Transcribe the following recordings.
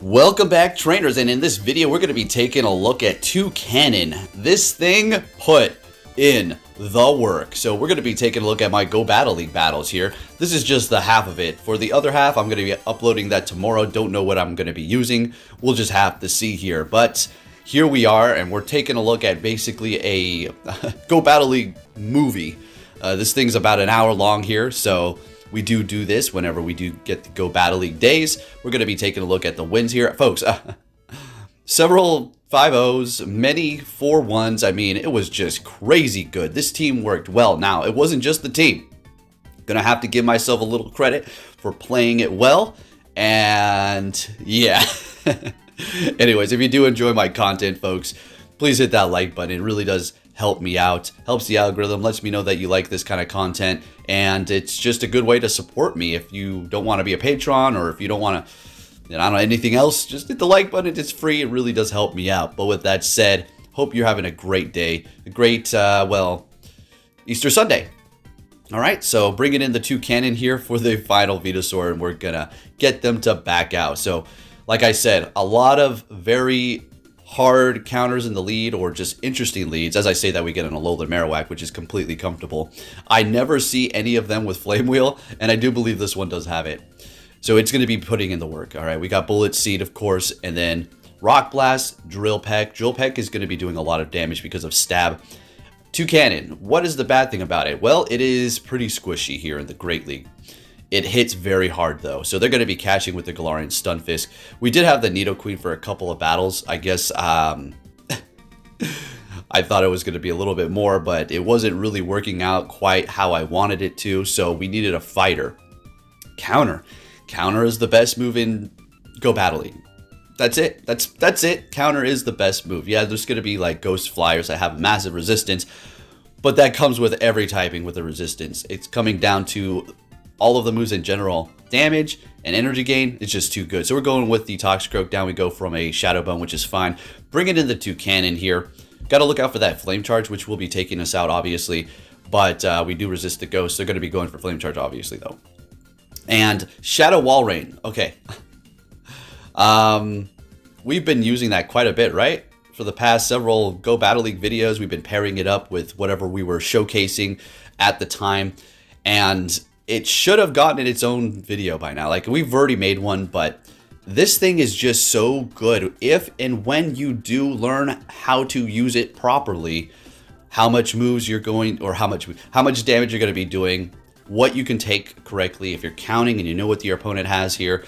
Welcome back, trainers, and in this video we're going to be taking a look at Toucannon. This thing put in the work. So we're going to be taking a look at my Go Battle League battles here. This is just the half of it. For the other half, I'm going to be uploading that tomorrow. Don't know what I'm going to be using. We'll just have to see here. But here we are, and we're taking a look at basically a Go Battle League movie. This thing's about an hour long here, so we do this whenever we do get the Go Battle League days. We're going to be taking a look at the wins here. Folks, several 5-0s, many 4-1s. I mean, it was just crazy good. This team worked well. Now, it wasn't just the team. Going to have to give myself a little credit for playing it well. And yeah. Anyways, if you do enjoy my content, folks, please hit that like button. It really does help me out, helps the algorithm, lets me know that you like this kind of content, and it's just a good way to support me. If you don't want to be a patron, or if you don't want to, I don't know, anything else, just hit the like button. It's free. It really does help me out. But with that said, hope you're having a great day, a great, well, Easter Sunday. All right, so bringing in the Toucannon here for the final Venusaur, and we're gonna get them to back out. So, like I said, a lot of very hard counters in the lead, or just interesting leads. As I say that, we get an Alolan Marowak, which is completely comfortable. I never see any of them with Flame Wheel, and I do believe this one does have it. So it's going to be putting in the work. All right, we got Bullet Seed, of course, and then Rock Blast, Drill Peck. Drill Peck is going to be doing a lot of damage because of Stab. Toucannon, what is the bad thing about it? Well, it is pretty squishy here in the Great League. It hits very hard, though, so they're going to be catching with the Galarian Stunfisk. We did have the Nidoqueen for a couple of battles. I guess I thought it was going to be a little bit more, but it wasn't really working out quite how I wanted it to, so we needed a fighter. Counter. Counter is the best move in Go Battle League. That's it. That's it. Counter is the best move. Yeah, there's going to be like Ghost Flyers that have massive resistance, but that comes with every typing with the resistance. It's coming down to all of the moves in general. Damage and energy gain is just too good. So we're going with the Toxicroak. Down we go from a Shadow Bone, which is fine. Bringing in the Toucannon here. Got to look out for that Flame Charge, which will be taking us out, obviously. But we do resist the Ghost. They're going to be going for Flame Charge, obviously, though. And Shadow Wall Rain. Okay. We've been using that quite a bit, right? For the past several Go Battle League videos, we've been pairing it up with whatever we were showcasing at the time. And it should have gotten in its own video by now. Like, we've already made one, but this thing is just so good. If and when you do learn how to use it properly, how much moves you're going, or how much damage you're going to be doing, what you can take correctly, if you're counting and you know what your opponent has here,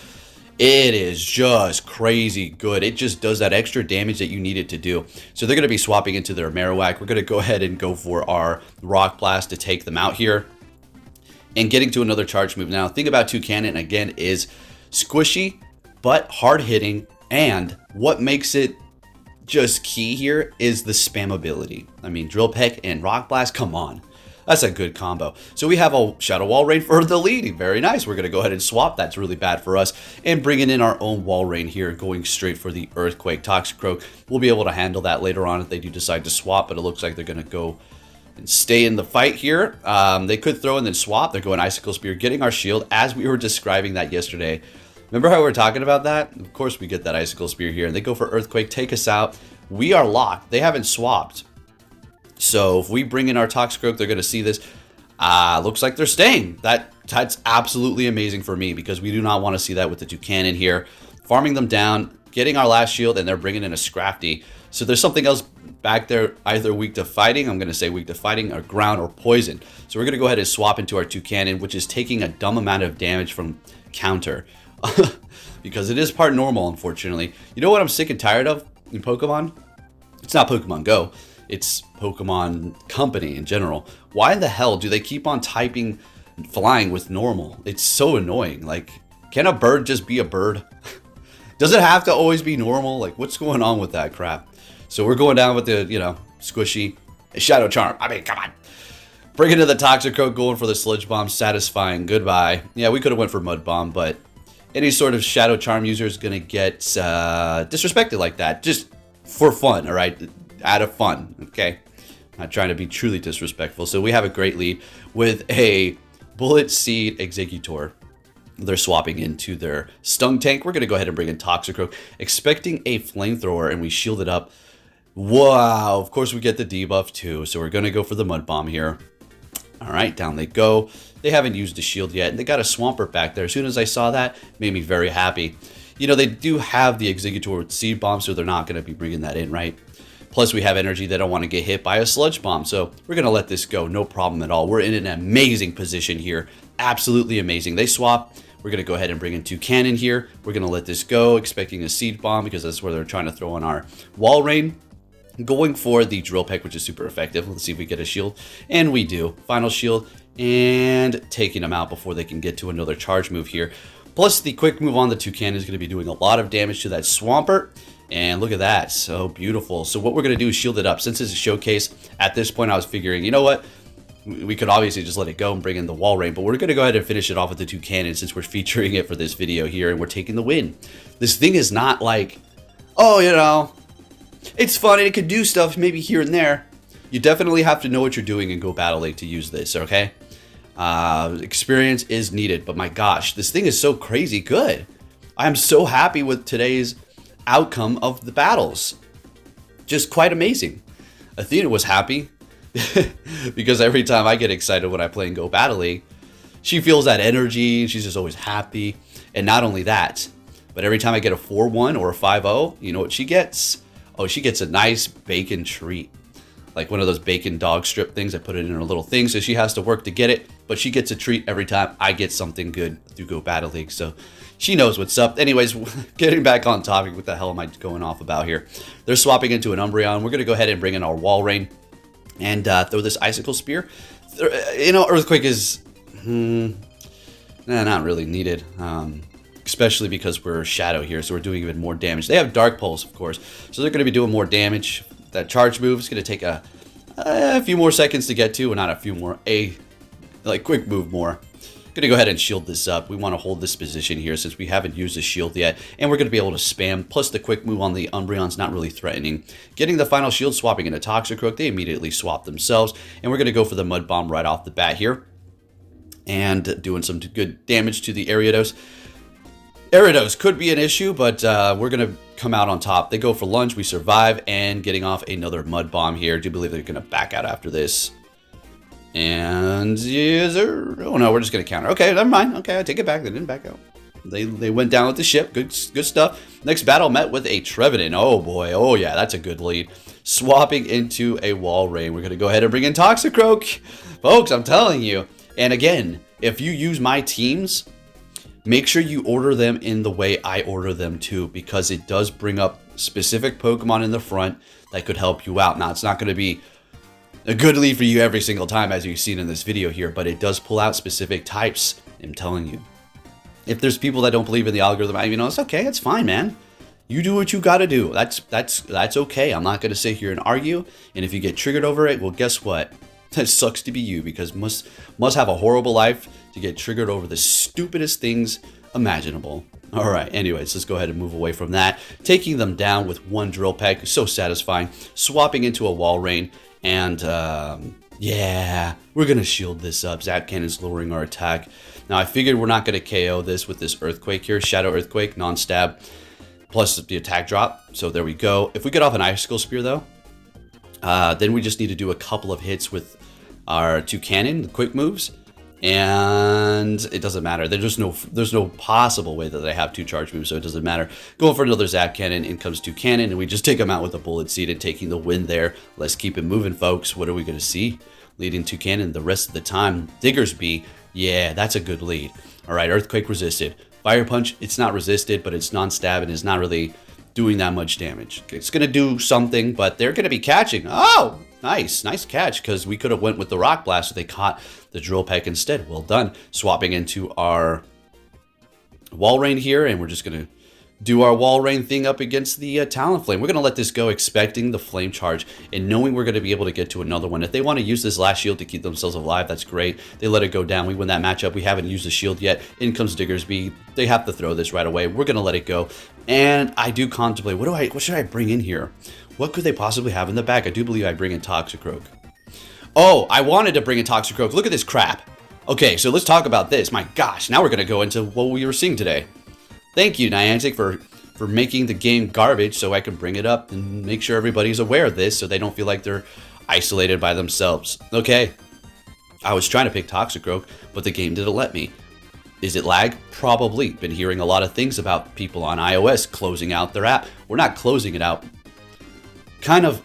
it is just crazy good. It just does that extra damage that you need it to do. So they're going to be swapping into their Marowak. We're going to go ahead and go for our Rock Blast to take them out here. And getting to another charge move. Now, the thing about Toucannon, again, is squishy, but hard-hitting. And what makes it just key here is the spammability. I mean, Drill Peck and Rock Blast, come on. That's a good combo. So we have a Shadow Wall Rain for the lead. Very nice. We're going to go ahead and swap. That's really bad for us. And bringing in our own Wall Rain here, going straight for the Earthquake. Toxicroak, we'll be able to handle that later on if they do decide to swap, but it looks like they're going to go and stay in the fight here. They could throw and then swap. They're going Icicle Spear, getting our shield, as we were describing that yesterday. Remember how we were talking about that? Of course we get that Icicle Spear here, and they go for Earthquake, take us out. We are locked. They haven't swapped. So if we bring in our Toxicroak, they're going to see this. Looks like they're staying. That's absolutely amazing for me, because we do not want to see that with the Toucannon here. Farming them down, getting our last shield, and they're bringing in a Scrafty. So there's something else back there, either weak to fighting, I'm going to say weak to fighting, or ground, or poison. So we're going to go ahead and swap into our Toucannon, which is taking a dumb amount of damage from counter. Because it is part normal, unfortunately. You know what I'm sick and tired of in Pokemon? It's not Pokemon Go. It's Pokémon Company in general. Why in the hell do they keep on typing flying with normal? It's so annoying. Like, can a bird just be a bird? Does it have to always be normal? Like, what's going on with that crap? So we're going down with the, you know, squishy Shadow Charm. I mean, come on. Bringing to the Toxicroak, going for the Sludge Bomb, satisfying. Goodbye. Yeah, we could have went for Mud Bomb, but any sort of Shadow Charm user is going to get disrespected like that. Just for fun, all right? Out of fun, okay? Not trying to be truly disrespectful. So we have a great lead with a Bullet Seed Executor. They're swapping into their Stung Tank. We're going to go ahead and bring in Toxicroak, expecting a Flamethrower, and we shield it up. Wow, of course we get the debuff too, so we're going to go for the Mud Bomb here. All right, down they go. They haven't used the shield yet, and they got a Swampert back there. As soon as I saw that, it made me very happy. You know, they do have the Exeggutor with Seed Bomb, so they're not going to be bringing that in, right? Plus, we have energy. They don't want to get hit by a Sludge Bomb, so we're going to let this go. No problem at all. We're in an amazing position here. Absolutely amazing. They swap. We're going to go ahead and bring in Toucannon here. We're going to let this go, expecting a Seed Bomb because that's where they're trying to throw on our Wall Rain. Going for the Drill Peck, which is super effective. Let's see if we get a shield. And we do. Final shield. And taking them out before they can get to another charge move here. Plus, the quick move on the Toucannon is going to be doing a lot of damage to that Swampert. And look at that. So beautiful. So what we're going to do is shield it up. Since it's a showcase, at this point I was figuring, you know what? We could obviously just let it go and bring in the Wall Rain, but we're going to go ahead and finish it off with the Toucannon since we're featuring it for this video here and we're taking the win. This thing is not like, oh, you know, it's fun and it could do stuff maybe here and there. You definitely have to know what you're doing and go Battle League to use this, okay? Experience is needed, but my gosh, this thing is so crazy good. I am so happy with today's outcome of the battles. Just quite amazing. Athena was happy because every time I get excited when I play and go Battle League, she feels that energy. She's just always happy. And not only that, but every time I get a 4-1 or a 5-0, you know what she gets? Oh, she gets a nice bacon treat. Like one of those bacon dog strip things. I put it in her little thing, so she has to work to get it. But she gets a treat every time I get something good through Go Battle League. So she knows what's up. Anyways, getting back on topic, what the hell am I going off about here? They're swapping into an Umbreon. We're going to go ahead and bring in our Wall Rain and throw this Icicle Spear. You know, Earthquake is not really needed. Especially because we're Shadow here, so we're doing even more damage. They have Dark Pulse, of course, so they're going to be doing more damage. That charge move is going to take a few more seconds to get to, and not a few more, like quick move more. Going to go ahead and shield this up. We want to hold this position here since we haven't used the shield yet, and we're going to be able to spam. Plus the quick move on the Umbreon's not really threatening. Getting the final shield, swapping into Toxicroak, they immediately swap themselves, and we're going to go for the Mud Bomb right off the bat here, and doing some good damage to the Ariados. Ariados could be an issue, but we're going to come out on top. They go for lunge, we survive, and getting off another Mud Bomb here. Do believe they're going to back out after this. And yes, oh no, we're just going to counter. Okay, never mind. Okay, I take it back. They didn't back out. They went down with the ship. Good stuff. Next battle met with a Trevenant. Oh boy. Oh yeah, that's a good lead. Swapping into a Wall Rain. We're going to go ahead and bring in Toxicroak. Folks, I'm telling you. And again, if you use my teams, make sure you order them in the way I order them too, because it does bring up specific Pokemon in the front that could help you out. Now, it's not going to be a good lead for you every single time, as you've seen in this video here, but it does pull out specific types. I'm telling you. If there's people that don't believe in the algorithm, you know, it's okay. It's fine, man. You do what you got to do. That's okay. I'm not going to sit here and argue. And if you get triggered over it, well, guess what? That sucks to be you, because must have a horrible life to get triggered over the stupidest things imaginable. All right, anyways, let's go ahead and move away from that. Taking them down with one Drill Peck, so satisfying. Swapping into a Wall Rain, and yeah, we're going to shield this up. Zapcannon's lowering our attack. Now, I figured we're not going to KO this with this Earthquake here, Shadow Earthquake, non-stab, plus the attack drop. So there we go. If we get off an Icicle Spear, though, then we just need to do a couple of hits with our Toucannon, the quick moves, and it doesn't matter. There's no possible way that they have two charge moves, so it doesn't matter. Going for another Zapcannon, in comes Toucannon, and we just take him out with a Bullet Seed and taking the win there. Let's keep it moving, folks. What are we going to see? Leading Toucannon the rest of the time. Diggersby, yeah, that's a good lead. All right, Earthquake resisted. Fire Punch, it's not resisted, but it's non-stab and is not really doing that much damage. It's going to do something, but they're going to be catching. Oh, nice catch, because we could have went with the Rock Blast, so they caught the Drill Peck instead. Well done. Swapping into our Wall Rain here, and we're just going to do our Wall Rain thing up against the Talonflame. We're going to let this go, expecting the Flame Charge, and knowing we're going to be able to get to another one. If they want to use this last shield to keep themselves alive, that's great. They let it go down. We win that matchup. We haven't used the shield yet. In comes Diggersby. They have to throw this right away. We're going to let it go. And I do contemplate, what should I bring in here? What could they possibly have in the back? I do believe I bring in Toxicroak. Oh, I wanted to bring in Toxicroak. Look at this crap. Okay, so let's talk about this. My gosh, now we're going to go into what we were seeing today. Thank you, Niantic, for making the game garbage so I can bring it up and make sure everybody's aware of this so they don't feel like they're isolated by themselves. Okay, I was trying to pick Toxicroak, but the game didn't let me. Is it lag? Probably. Been hearing a lot of things about people on iOS closing out their app. We're not closing it out. Kind of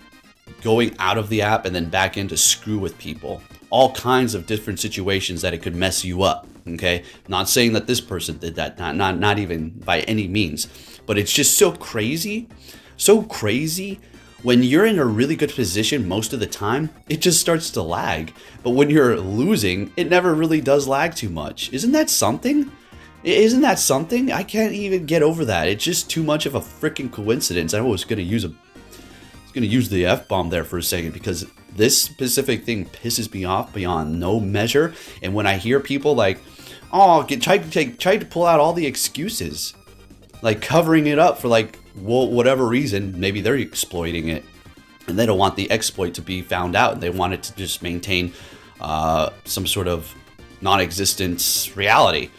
going out of the app and then back in to screw with people. All kinds of different situations that it could mess you up. Okay, not saying that this person did that, not even by any means, but it's just so crazy when you're in a really good position most of the time, it just starts to lag. But when you're losing, it never really does lag too much. Isn't that something? Isn't that something? I can't even get over that. It's just too much of a freaking coincidence. I was gonna use the F-bomb there for a second because this specific thing pisses me off beyond no measure. And when I hear people like, oh, try to pull out all the excuses, like covering it up for like whatever reason, maybe they're exploiting it and they don't want the exploit to be found out. They want it to just maintain some sort of non-existent reality.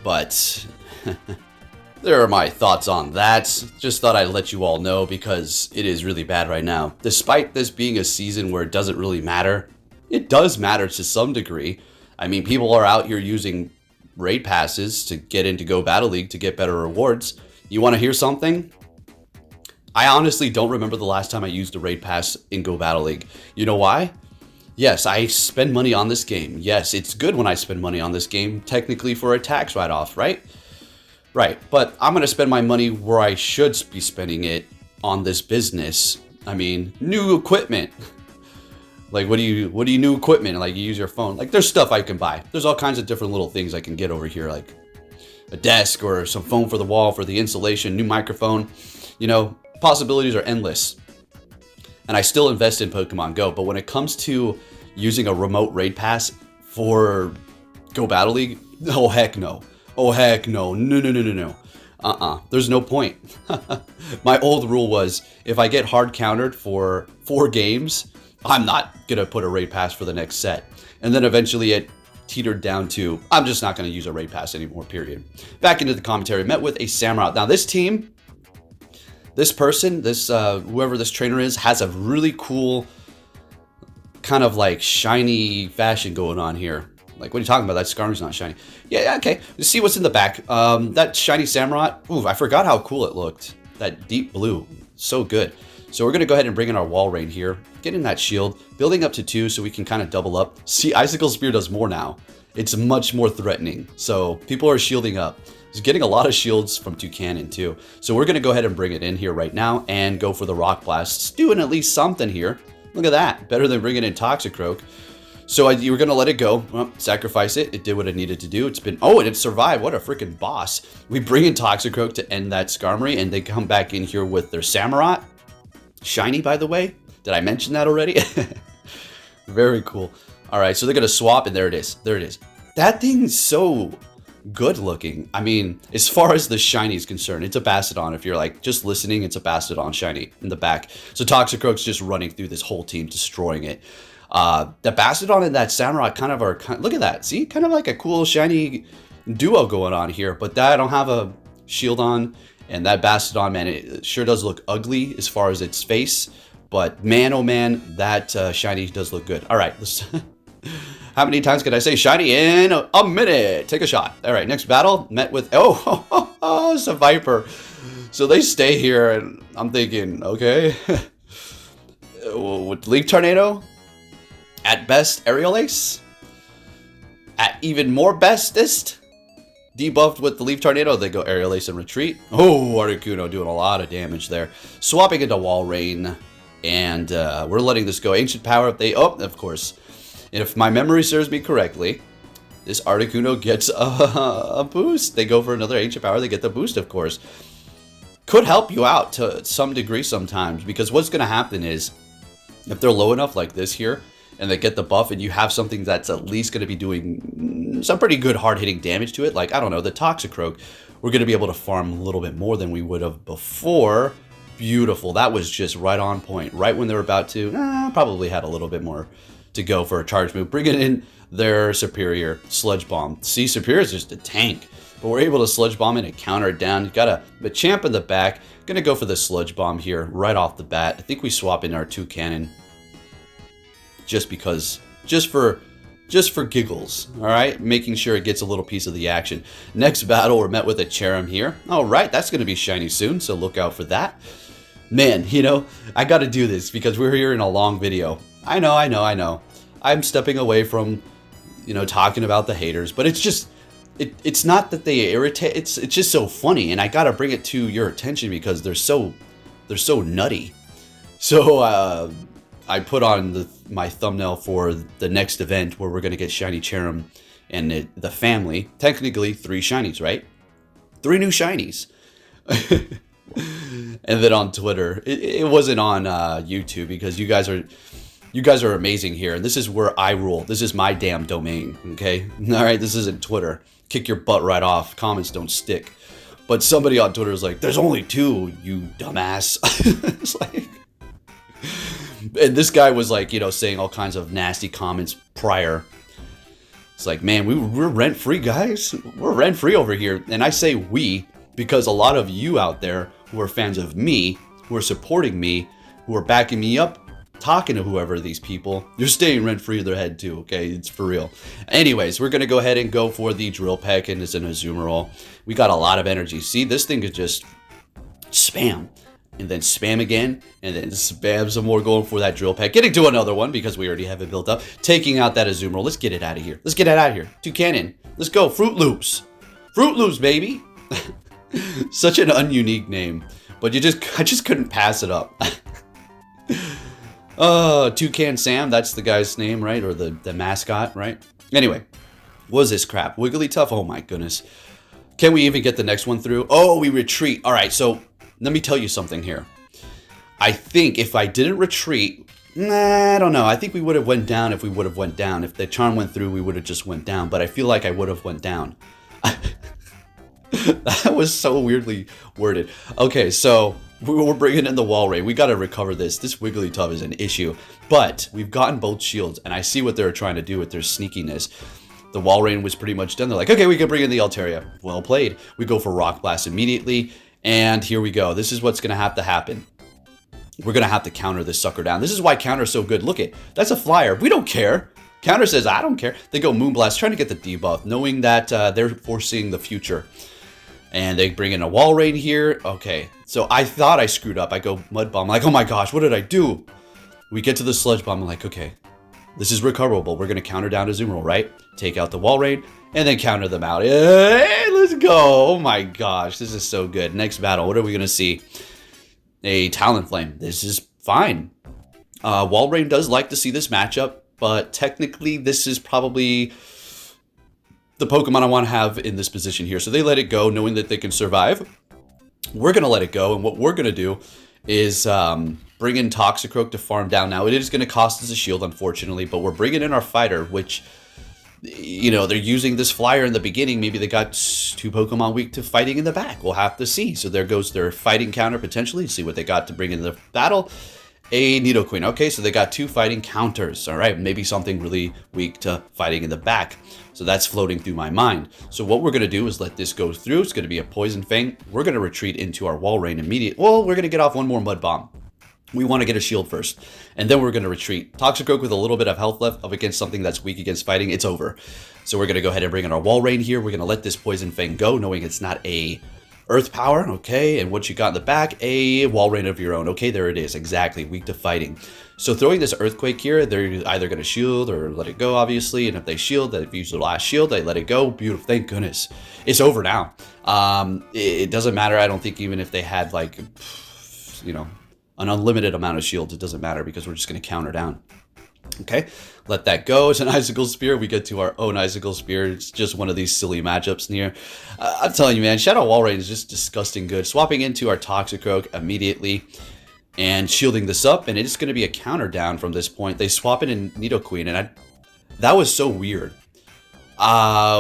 But there are my thoughts on that. Just thought I'd let you all know because it is really bad right now. Despite this being a season where it doesn't really matter, it does matter to some degree. I mean, people are out here using raid passes to get into Go Battle League to get better rewards. You want to hear something? I honestly don't remember the last time I used a raid pass in Go Battle League. You know why? Yes, I spend money on this game. Yes, it's good when I spend money on this game, technically for a tax write-off, right? Right, but I'm going to spend my money where I should be spending it on this business. I mean, new equipment. Like, what do you new equipment? Like, you use your phone. Like, there's stuff I can buy. There's all kinds of different little things I can get over here, like a desk or some foam for the wall for the insulation, new microphone. You know, possibilities are endless. And I still invest in Pokemon Go. But when it comes to using a remote raid pass for Go Battle League, oh, heck no. Oh, heck no. No. There's no point. My old rule was if I get hard countered for 4 games, I'm not going to put a raid pass for the next set. And then eventually it teetered down to, I'm just not going to use a raid pass anymore, period. Back into the commentary, met with a Samurai. Now this team, this person, whoever this trainer is, has a really cool kind of like shiny fashion going on here. Like, what are you talking about? That Skarmory's not shiny. Yeah, okay. Let's see what's in the back. That shiny Samurai. Ooh, I forgot how cool it looked. That deep blue. So good. So we're going to go ahead and bring in our wall rain here. Get in that shield. Building up to 2 so we can kind of double up. See, Icicle Spear does more now. It's much more threatening. So people are shielding up. He's getting a lot of shields from Toucannon too. So we're going to go ahead and bring it in here right now and go for the Rock Blasts. Doing at least something here. Look at that. Better than bringing in Toxicroak. So you were going to let it go. Well, sacrifice it. It did what it needed to do. It's been... Oh, and it survived. What a freaking boss. We bring in Toxicroak to end that Skarmory, and they come back in here with their Samurott. Shiny, by the way. Did I mention that already? Very cool. All right, so they're going to swap, and there it is. There it is. That thing's so good looking. I mean, as far as the shiny is concerned, it's a Bastiodon. If you're like just listening, it's a Bastiodon shiny in the back. So Toxicroak's just running through this whole team, destroying it. The Bastiodon and that Samurai kind of are, look at that, see, kind of like a cool shiny duo going on here, but I don't have a shield on, and that Bastiodon, man, it sure does look ugly as far as its face, but man, oh man, that shiny does look good. All right, let's, how many times can I say shiny in a minute? Take a shot. All right, next battle, met with, oh, it's a Viper. So they stay here, and I'm thinking, okay, with Leaf Tornado, at best, Aerial Ace. At even more bestest, debuffed with the Leaf Tornado, they go Aerial Ace and Retreat. Oh, Articuno doing a lot of damage there. Swapping into Wall Rain, and we're letting this go. Ancient Power, of course. And if my memory serves me correctly, this Articuno gets a boost. They go for another Ancient Power, they get the boost, of course. Could help you out to some degree sometimes, because what's going to happen is, if they're low enough like this here, and they get the buff, and you have something that's at least going to be doing some pretty good hard-hitting damage to it, like, I don't know, the Toxicroak, we're going to be able to farm a little bit more than we would have before. Beautiful. That was just right on point. Right when they were about to, probably had a little bit more to go for a charge move. Bringing in their Superior Sludge Bomb. See, Superior is just a tank, but we're able to Sludge Bomb it and counter it down. You got a Machamp in the back. Gonna go for the Sludge Bomb here right off the bat. I think we swap in our Toucannon just because, just for giggles, all right? Making sure it gets a little piece of the action. Next battle, we're met with a Cherrim here. All right, that's gonna be shiny soon, so look out for that. Man, you know, I gotta do this because we're here in a long video. I know. I'm stepping away from, you know, talking about the haters, but it's just, it's not that they irritate, it's just so funny, and I gotta bring it to your attention because they're so nutty. So, I put on my thumbnail for the next event where we're going to get Shiny Cherrim and the family. Technically, 3 shinies, right? 3 new shinies. And then on Twitter, it wasn't on YouTube because you guys are amazing here. And this is where I rule. This is my damn domain, okay? All right, this isn't Twitter. Kick your butt right off. Comments don't stick. But somebody on Twitter is like, there's only 2, you dumbass. It's like... And this guy was like, you know, saying all kinds of nasty comments prior. It's like, man, we're rent-free, guys. We're rent-free over here. And I say we because a lot of you out there who are fans of me, who are supporting me, who are backing me up, talking to whoever these people, you're staying rent-free in their head too, okay? It's for real. Anyways, we're going to go ahead and go for the Drill Peck, and it's an Azumarill. We got a lot of energy. See, this thing is just spam. And then spam again, and then spam some more, going for that Drill Peck. Getting to another one because we already have it built up. Taking out that Azumarill. Let's get it out of here. Let's get it out of here. Toucannon. Let's go. Fruit Loops. Fruit Loops, baby. Such an ununique name. But I just couldn't pass it up. Toucan Sam. That's the guy's name, right? Or the mascot, right? Anyway. What is this crap? Wigglytuff? Oh my goodness. Can we even get the next one through? Oh, we retreat. All right, so... let me tell you something here. I think if I didn't retreat, I don't know. I think we would have went down if we would have went down. If the charm went through, we would have just went down. But I feel like I would have went down. That was so weirdly worded. Okay, so we're bringing in the Wall Ray. We got to recover this. This Wigglytuff is an issue. But we've gotten both shields, and I see what they're trying to do with their sneakiness. The Wall Rain was pretty much done. They're like, okay, we can bring in the Altaria. Well played. We go for Rock Blast immediately. And here we go. This is what's going to have to happen. We're going to have to counter this sucker down. This is why counter is so good. Look it. That's a flyer. We don't care. Counter says, I don't care. They go Moonblast, trying to get the debuff, knowing that they're foreseeing the future. And they bring in a Wall Rain here. Okay. So I thought I screwed up. I go Mud Bomb. I'm like, oh my gosh, what did I do? We get to the Sludge Bomb. I'm like, okay. This is recoverable. We're going to counter down to Azumarill, right? Take out the Wall Rain. And then counter them out. Hey, let's go. Oh my gosh. This is so good. Next battle. What are we going to see? A Talonflame. This is fine. Walrein does like to see this matchup. But technically, this is probably the Pokemon I want to have in this position here. So they let it go, knowing that they can survive. We're going to let it go. And what we're going to do is bring in Toxicroak to farm down. Now, it is going to cost us a shield, unfortunately. But we're bringing in our fighter, which... you know, they're using this flyer in the beginning. Maybe they got 2 Pokemon weak to fighting in the back. We'll have to see. So there goes their fighting counter potentially. See what they got to bring in the battle. A Nidoqueen. Okay, so they got 2 fighting counters. All right, maybe something really weak to fighting in the back. So that's floating through my mind. So what we're going to do is let this go through. It's going to be a Poison Fang. We're going to retreat into our Wall Rain immediately. Well, we're going to get off one more Mud Bomb. We want to get a shield first, and then we're going to retreat. Toxicroak with a little bit of health left up against something that's weak against fighting, it's over. So we're going to go ahead and bring in our Wall Rain here. We're going to let this Poison Fang go, knowing it's not a Earth Power, okay? And what you got in the back, a Wall Rain of your own. Okay, there it is, exactly, weak to fighting. So throwing this Earthquake here, they're either going to shield or let it go, obviously. And if they shield, they've used their last shield, they let it go. Beautiful, thank goodness. It's over now. It doesn't matter, I don't think, even if they had, like, you know, an unlimited amount of shields, it doesn't matter because we're just going to counter down. Okay, let that go. It's an Icicle Spear. We get to our own Icicle Spear. It's just one of these silly matchups here. I'm telling you, man, Shadow Wall Rain is just disgusting good. Swapping into our Toxicroak immediately and shielding this up, and it's going to be a counter down from this point. They swap it in Nidoqueen, and that was so weird.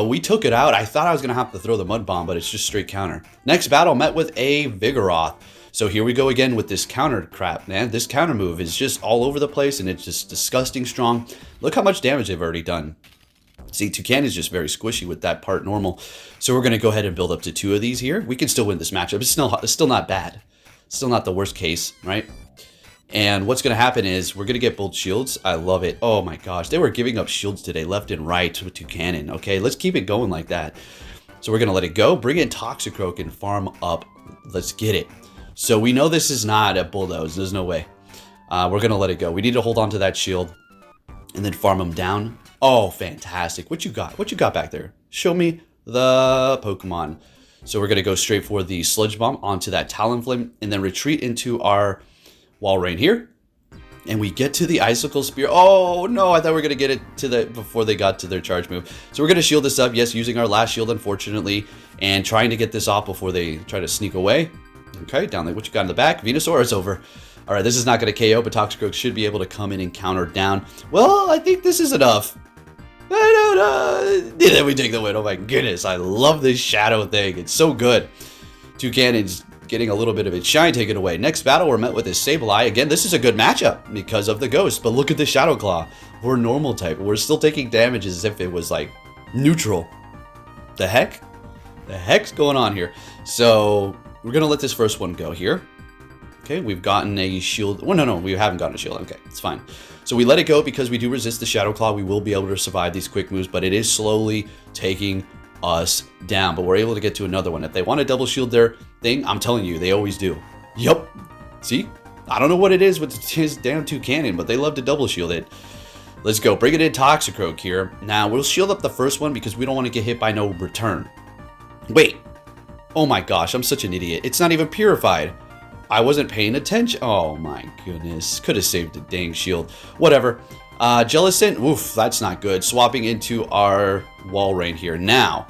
We took it out. I thought I was going to have to throw the Mud Bomb, but it's just straight counter. Next battle met with a Vigoroth. So here we go again with this counter crap, man. This counter move is just all over the place, and it's just disgusting strong. Look how much damage they've already done. See, Toucannon is just very squishy with that part normal. So we're going to go ahead and build up to 2 of these here. We can still win this matchup. It's still not bad. Still not the worst case, right? And what's going to happen is we're going to get both shields. I love it. Oh my gosh. They were giving up shields today, left and right with Toucannon. Okay, let's keep it going like that. So we're going to let it go. Bring in Toxicroak and farm up. Let's get it. So we know this is not a bulldoze. There's no way. We're going to let it go. We need to hold on to that shield and then farm them down. Oh, fantastic. What you got? What you got back there? Show me the Pokemon. So we're going to go straight for the Sludge Bomb onto that Talonflame and then retreat into our Walrein here. And we get to the Icicle Spear. Oh, no, I thought we were going to get it to the before they got to their charge move. So we're going to shield this up. Yes, using our last shield, unfortunately, and trying to get this off before they try to sneak away. Okay, down there. What you got in the back? Venusaur, it's over. All right, this is not going to KO, but Toxicroak should be able to come in and counter down. Well, I think this is enough. And then we take the win. Oh my goodness, I love this shadow thing. It's so good. Toucannon's getting a little bit of its shine taken away. Next battle, we're met with a Sableye. Again, this is a good matchup because of the ghost, but look at the Shadow Claw. We're normal type. We're still taking damage as if it was like neutral. The heck? The heck's going on here? So we're going to let this first one go here. Okay, we've gotten a shield. Well, no, we haven't gotten a shield. Okay, it's fine. So we let it go because we do resist the Shadow Claw. We will be able to survive these quick moves, but it is slowly taking us down. But we're able to get to another one. If they want to double shield their thing, I'm telling you, they always do. Yup. See? I don't know what it is with his damn Toucannon, but they love to double shield it. Let's go. Bring it in Toxicroak here. Now, we'll shield up the first one because we don't want to get hit by no return. Wait. Oh my gosh, I'm such an idiot. It's not even purified. I wasn't paying attention. Oh my goodness. Could have saved the dang shield. Whatever. Jellicent. Oof, that's not good. Swapping into our Walrein here. Now,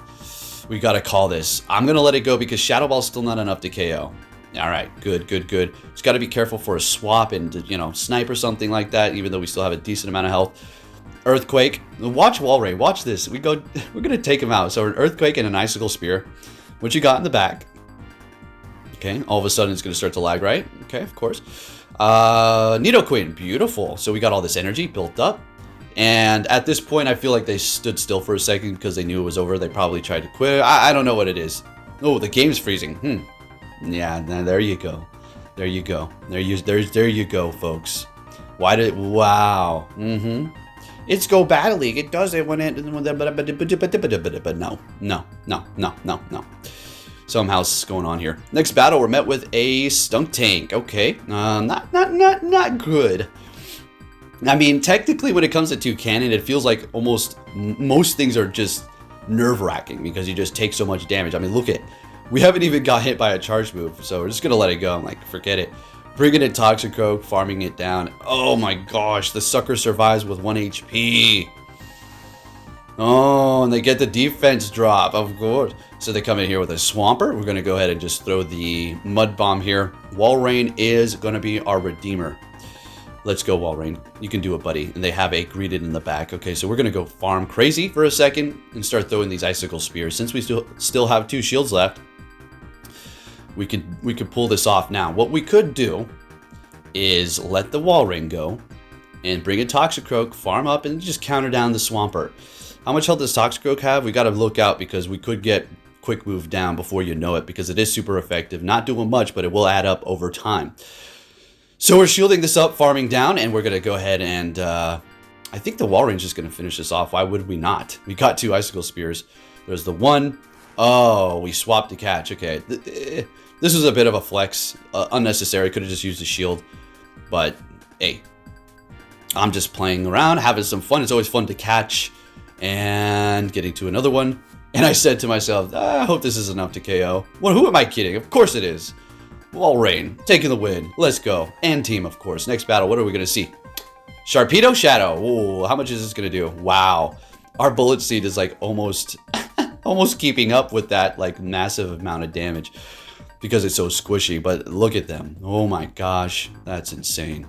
we got to call this. I'm going to let it go because Shadow Ball's still not enough to KO. All right. Good. Just got to be careful for a swap and, you know, snipe or something like that, even though we still have a decent amount of health. Earthquake. Watch Walrein. Watch this. We're going to take him out. So an Earthquake and an Icicle Spear. What you got in the back? Okay, all of a sudden it's going to start to lag, right? Okay, of course. Nidoqueen, beautiful. So we got all this energy built up. And at this point, I feel like they stood still for a second because they knew it was over. They probably tried to quit. I don't know what it is. Oh, the game's freezing. Yeah, there you go. There you go. There you go, folks. Wow. It's Go Battle League. It does it when it... But no. Somehow this is going on here. Next battle, we're met with a Stunk Tank. Okay, not good. I mean, technically, when it comes to Toucannon, it feels like almost most things are just nerve-wracking because you just take so much damage. I mean, look at, we haven't even got hit by a charge move, so we're just gonna let it go. I'm like, forget it. Bringing in Toxicroak, farming it down. Oh my gosh, the sucker survives with 1 HP. Oh, and they get the defense drop, of course. So they come in here with a Swampert. We're going to go ahead and just throw the Mud Bomb here. Walrein is going to be our Redeemer. Let's go, Walrein. You can do it, buddy. And they have a Greeted in the back. Okay, so we're going to go farm crazy for a second and start throwing these Icicle Spears. Since we still have 2 shields left, we could pull this off now. What we could do is let the Walrein go and bring in Toxicroak, farm up, and just counter down the Swampert. How much health does Toxicroak have? We got to look out because we could get quick move down before you know it because it is super effective. Not doing much, but it will add up over time. So we're shielding this up, farming down, and we're going to go ahead and I think the Walrein's just going to finish this off. Why would we not? We got 2 Icicle Spears. There's the one. Oh, we swapped to catch. Okay. This was a bit of a flex. Unnecessary. Could have just used a shield. But, hey. I'm just playing around, having some fun. It's always fun to catch. And getting to another one. And I said to myself, I hope this is enough to KO. Well, who am I kidding? Of course it is. Walrein, taking the win. Let's go. And team, of course. Next battle, what are we going to see? Sharpedo Shadow. Ooh, how much is this going to do? Wow. Our Bullet Seed is like almost keeping up with that like massive amount of damage. Because it's so squishy. But look at them. Oh my gosh. That's insane.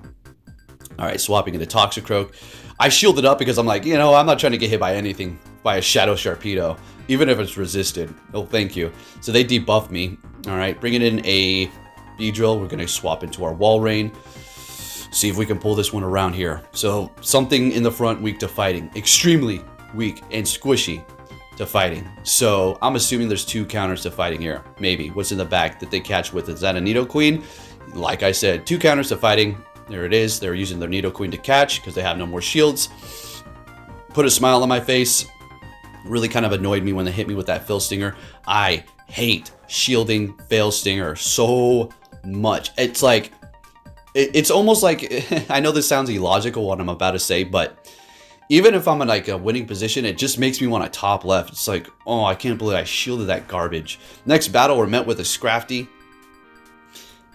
Alright, swapping into Toxicroak. I shielded up because I'm like, you know, I'm not trying to get hit by anything. By a Shadow Sharpedo. Even if it's resisted. Oh, thank you. So they debuffed me. Alright, bringing in a Beedrill. We're going to swap into our Walrein. See if we can pull this one around here. So, something in the front weak to fighting. Extremely weak, and squishy to fighting. So I'm assuming there's 2 counters to fighting here. Maybe. What's in the back that they catch with? Is that a Nidoqueen? Like I said, 2 counters to fighting. There it is. They're using their Nidoqueen to catch because they have no more shields. Put a smile on my face. Really kind of annoyed me when they hit me with that Fail Stinger. I hate shielding Fail Stinger so much. It's like, it's almost like, I know this sounds illogical what I'm about to say, but even if I'm in like a winning position, it just makes me want to top left. It's like, oh, I can't believe I shielded that garbage. Next battle, we're met with a Scrafty.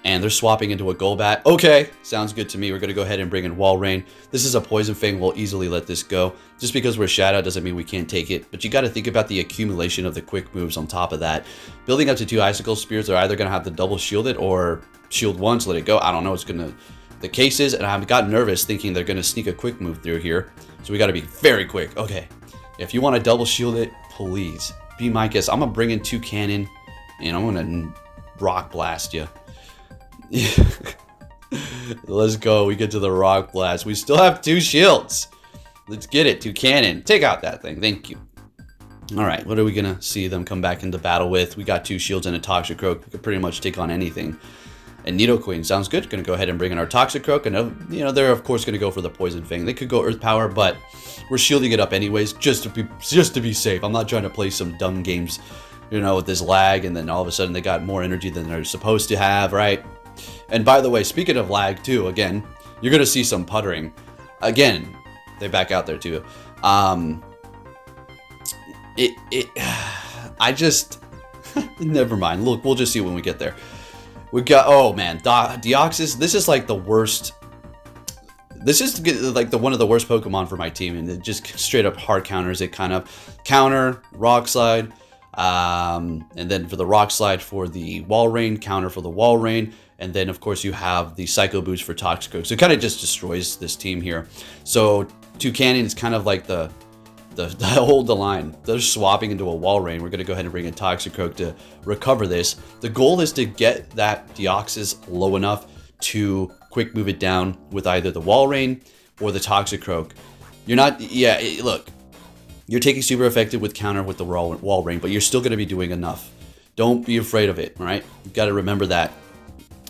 And they're swapping into a Golbat. Okay, sounds good to me. We're going to go ahead and bring in Wall Rain. This is a Poison Fang. We'll easily let this go. Just because we're Shadow doesn't mean we can't take it. But you got to think about the accumulation of the quick moves on top of that. Building up to 2 Icicle Spears, they're either going to have to double shield it or shield once, let it go. I don't know what's going to... The case is, and I've got nervous thinking they're going to sneak a quick move through here. So we got to be very quick. Okay, if you want to double shield it, please be my guest. I'm going to bring in Toucannon and I'm going to Rock Blast you. Let's go. We get to the Rock Blast. We still have 2 shields. Let's get it. Toucannon. Take out that thing. Thank you. All right. What are we going to see them come back into battle with? We got 2 shields and a Toxicroak. We could pretty much take on anything. And Nidoqueen. Sounds good. Going to go ahead and bring in our Toxicroak. And, you know, they're, of course, going to go for the Poison Fang. They could go Earth Power, but we're shielding it up anyways just to be safe. I'm not trying to play some dumb games, you know, with this lag. And then all of a sudden they got more energy than they're supposed to have, right? And by the way, speaking of lag too, again, you're going to see some puttering. Again, they back out there too. I just, never mind. Look, we'll just see when we get there. We got, oh man, Deoxys, this is like the worst. This is like one of the worst Pokemon for my team. And it just straight up hard counters. It kind of counter, Rock Slide. And then for the Rock Slide for the Wall Rain, counter for the Wall Rain. And then, of course, you have the Psycho Boost for Toxicroak. So it kind of just destroys this team here. So Toucannon is kind of like the hold the line. They're swapping into a Wall Rain. We're going to go ahead and bring in Toxicroak to recover this. The goal is to get that Deoxys low enough to quick move it down with either the Wall Rain or the Toxicroak. You're not, yeah, look, you're taking super effective with counter with the Wall Rain, but you're still going to be doing enough. Don't be afraid of it, all right? You've got to remember that.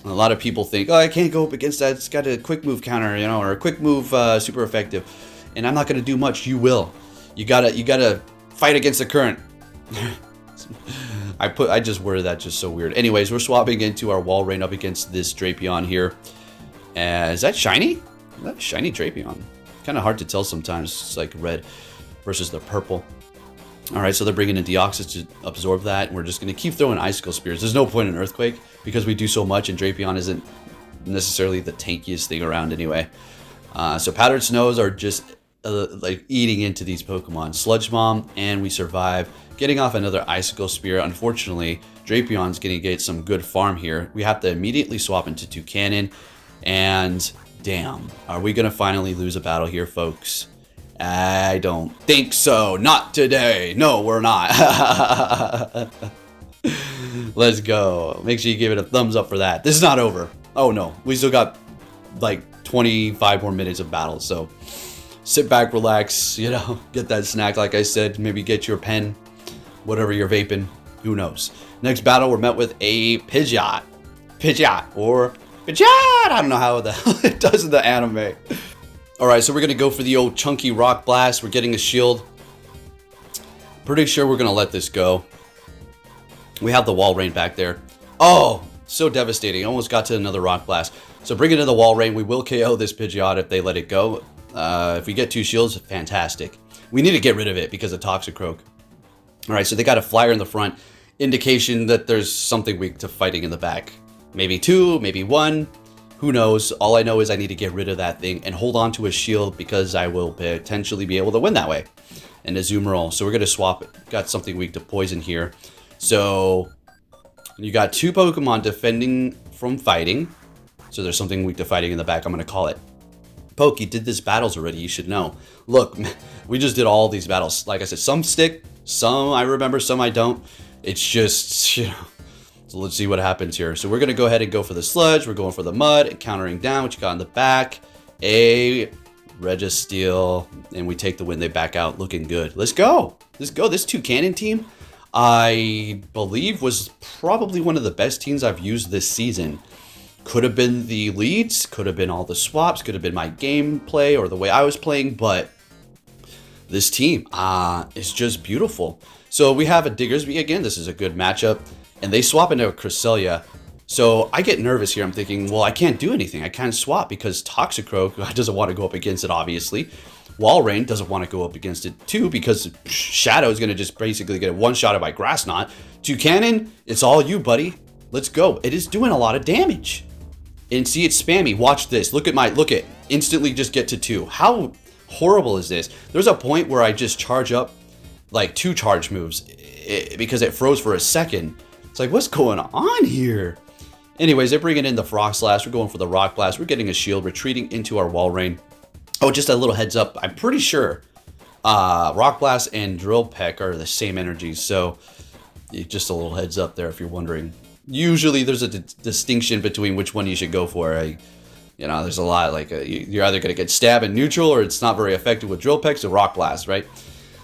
A lot of people think, oh, I can't go up against that. It's got a quick move counter, you know, or a quick move super effective. And I'm not going to do much. You will. You gotta fight against the current. I just worded that just so weird. Anyways, we're swapping into our Wall Rain up against this Drapion here. Is that shiny? Is that shiny Drapion? Kind of hard to tell sometimes. It's like red versus the purple. All right, so they're bringing in Deoxys to absorb that. We're just going to keep throwing Icicle Spears. There's no point in Earthquake because we do so much, and Drapion isn't necessarily the tankiest thing around anyway. So Powdered Snows are just like eating into these Pokemon. Sludge Bomb, and we survive. Getting off another Icicle Spear. Unfortunately, Drapion's going to get some good farm here. We have to immediately swap into Toucannon, and damn, are we going to finally lose a battle here, folks? I don't think so. Not today. No, we're not. Let's go. Make sure you give it a thumbs up for that. This is not over. Oh no, we still got like 25 more minutes of battle. So sit back, relax, you know, get that snack like I said. Maybe get your pen, whatever you're vaping. Who knows? Next battle, we're met with a Pidgeot. Or Pidgeot. I don't know how the hell it does in the anime. Alright, so we're going to go for the old chunky Rock Blast. We're getting a shield. Pretty sure we're going to let this go. We have the Wall Rain back there. Oh, so devastating. Almost got to another Rock Blast. So bring it in the Wall Rain. We will KO this Pidgeot if they let it go. If we get 2 shields, fantastic. We need to get rid of it because of Toxicroak. Alright, so they got a flyer in the front. Indication that there's something weak to fighting in the back. Maybe 2, maybe 1. Who knows? All I know is I need to get rid of that thing and hold on to a shield because I will potentially be able to win that way. And a Azumarill. So we're going to swap it. Got something weak to poison here. So you got 2 Pokemon defending from fighting. So there's something weak to fighting in the back. I'm going to call it. Poke, you did this battles already. You should know. Look, we just did all these battles. Like I said, some stick, some I remember, some I don't. It's just, you know. So let's see what happens here. So we're going to go ahead and go for the Sludge. We're going for the Mud and countering down what you got in the back. A Registeel, and we take the win. They back out looking good. Let's go. Let's go. This Toucannon team, I believe, was probably one of the best teams I've used this season. Could have been the leads, could have been all the swaps, could have been my gameplay or the way I was playing, but this team is just beautiful. So we have a Diggersby again. This is a good matchup, and they swap into a Cresselia. So I get nervous here. I'm thinking, well, I can't do anything. I can't swap because Toxicroak doesn't want to go up against it, obviously. Walrein doesn't want to go up against it too because Shadow is going to just basically get one-shotted by Grass Knot. Toucannon, it's all you, buddy. Let's go. It is doing a lot of damage. And see, it's spammy. Watch this. Look at instantly just get to 2. How horrible is this? There's a point where I just charge up like 2 charge moves because it froze for a second. It's like, what's going on here? Anyways, they're bringing in the Frost Slash. We're going for the Rock Blast. We're getting a shield, retreating into our Walrein. Oh, just a little heads up. I'm pretty sure Rock Blast and Drill Peck are the same energies. So just a little heads up there if you're wondering. Usually there's a distinction between which one you should go for. You know, there's a lot, like you're either going to get stabbed in neutral or it's not very effective with Drill Peck, so Rock Blast, right?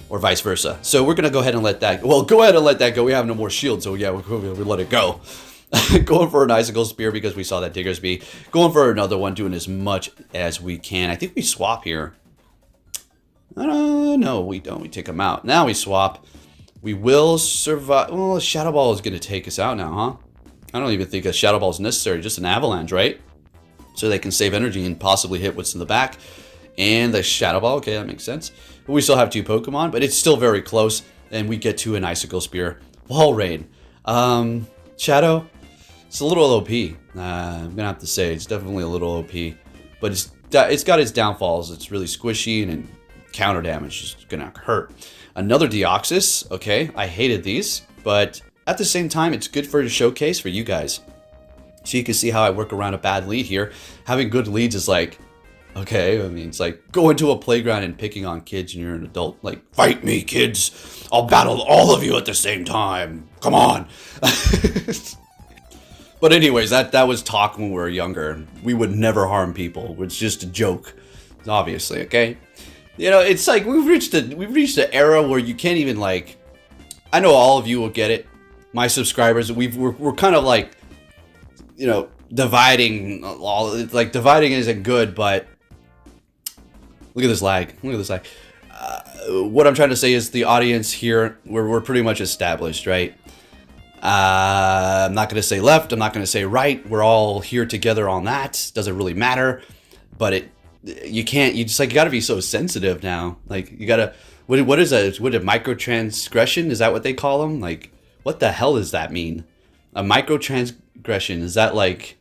Or vice versa. So we're going to go ahead and let that, well, go ahead and let that go. We have no more shield, so yeah, we let it go. Going for an Icicle Spear because we saw that Diggersby. Going for another one, doing as much as we can. I think we swap here. No, we don't. We take them out. Now we swap. We will survive. Well, Shadow Ball is going to take us out now, huh? I don't even think a Shadow Ball is necessary. Just an Avalanche, right? So they can save energy and possibly hit what's in the back. And the Shadow Ball. Okay, that makes sense. But we still have 2 Pokemon, but it's still very close. And we get to an Icicle Spear. Walrein. Shadow. It's a little OP. I'm going to have to say it's definitely a little OP. But it's got its downfalls. It's really squishy and counter damage is going to hurt. Another Deoxys. Okay, I hated these. But at the same time, it's good for a showcase for you guys. So you can see how I work around a bad lead here. Having good leads is like, okay, I mean, it's like going to a playground and picking on kids and you're an adult. Like, fight me, kids. I'll battle all of you at the same time. Come on. But anyways, that was talk when we were younger. We would never harm people. It's just a joke, obviously, okay? You know, it's like we've reached an era where you can't even, like, I know all of you will get it. My subscribers, we're kind of like, you know, dividing. Dividing isn't good, but look at this lag. Look at this lag. What I'm trying to say is the audience here, we're pretty much established, right? I'm not going to say left. I'm not going to say right. We're all here together on that. Doesn't really matter. But you got to be so sensitive now. Like, you got to, what is a microtransgression? Is that what they call them? Like, what the hell does that mean? A microtransgression, is that like,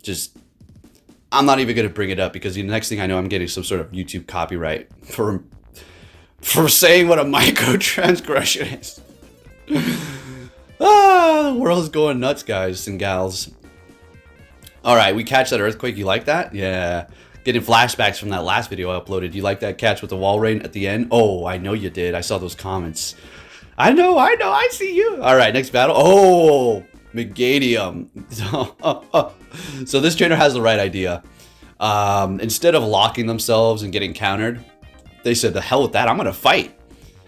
just, I'm not even going to bring it up because the next thing I know, I'm getting some sort of YouTube copyright for saying what a microtransgression is. The world's going nuts, guys and gals. Alright, we catch that Earthquake. You like that? Yeah. Getting flashbacks from that last video I uploaded. You like that catch with the Walrein at the end? Oh, I know you did. I saw those comments. I know. I see you. Alright, next battle. Oh, Meganium. So this trainer has the right idea. Instead of locking themselves and getting countered, they said, the hell with that. I'm going to fight.